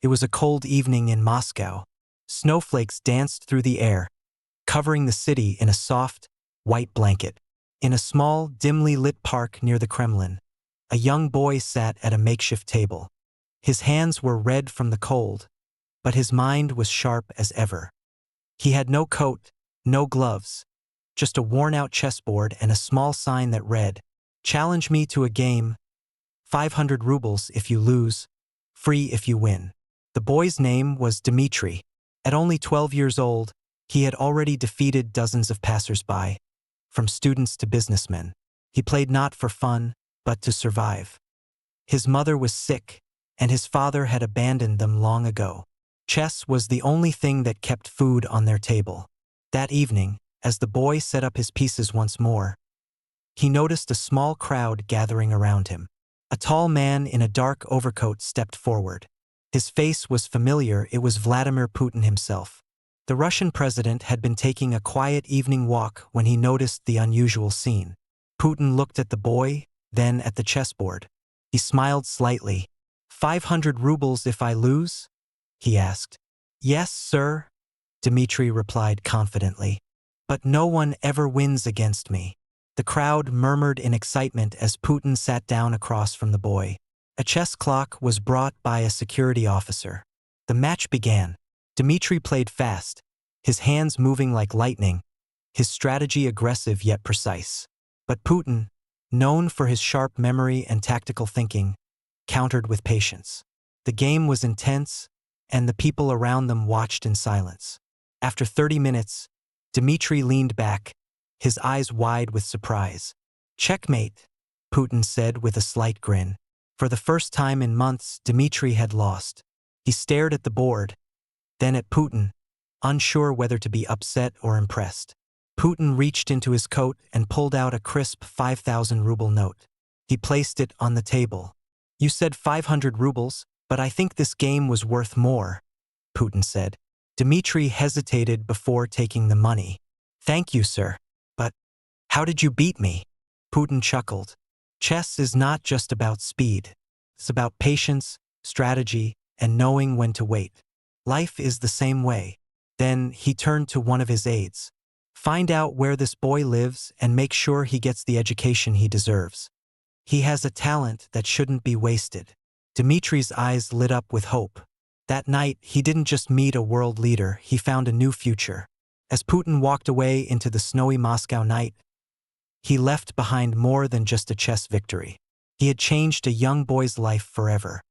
It was a cold evening in Moscow. Snowflakes danced through the air, covering the city in a soft, white blanket. In a small, dimly lit park near the Kremlin, a young boy sat at a makeshift table. His hands were red from the cold, but his mind was sharp as ever. He had no coat, no gloves, just a worn-out chessboard and a small sign that read, "Challenge me to a game, 500 rubles if you lose, free if you win." The boy's name was Dmitry. At only 12 years old, he had already defeated dozens of passers-by, from students to businessmen. He played not for fun, but to survive. His mother was sick, and his father had abandoned them long ago. Chess was the only thing that kept food on their table. That evening, as the boy set up his pieces once more, he noticed a small crowd gathering around him. A tall man in a dark overcoat stepped forward. His face was familiar. It was Vladimir Putin himself. The Russian president had been taking a quiet evening walk when he noticed the unusual scene. Putin looked at the boy, then at the chessboard. He smiled slightly. 500 rubles if I lose?" he asked. "Yes, sir," Dmitry replied confidently. "But no one ever wins against me." The crowd murmured in excitement as Putin sat down across from the boy. A chess clock was brought by a security officer. The match began. Dmitry played fast, his hands moving like lightning, his strategy aggressive yet precise. But Putin, known for his sharp memory and tactical thinking, countered with patience. The game was intense, and the people around them watched in silence. After 30 minutes, Dmitry leaned back, his eyes wide with surprise. "Checkmate," Putin said with a slight grin. For the first time in months, Dmitry had lost. He stared at the board, then at Putin, unsure whether to be upset or impressed. Putin reached into his coat and pulled out a crisp 5,000 ruble note. He placed it on the table. "You said 500 rubles, but I think this game was worth more," Putin said. Dmitry hesitated before taking the money. "Thank you, sir. But how did you beat me?" Putin chuckled. "Chess is not just about speed. It's about patience, strategy, and knowing when to wait. Life is the same way." Then he turned to one of his aides. "Find out where this boy lives and make sure he gets the education he deserves. He has a talent that shouldn't be wasted." Dmitry's eyes lit up with hope. That night, he didn't just meet a world leader, he found a new future. As Putin walked away into the snowy Moscow night, he left behind more than just a chess victory. He had changed a young boy's life forever.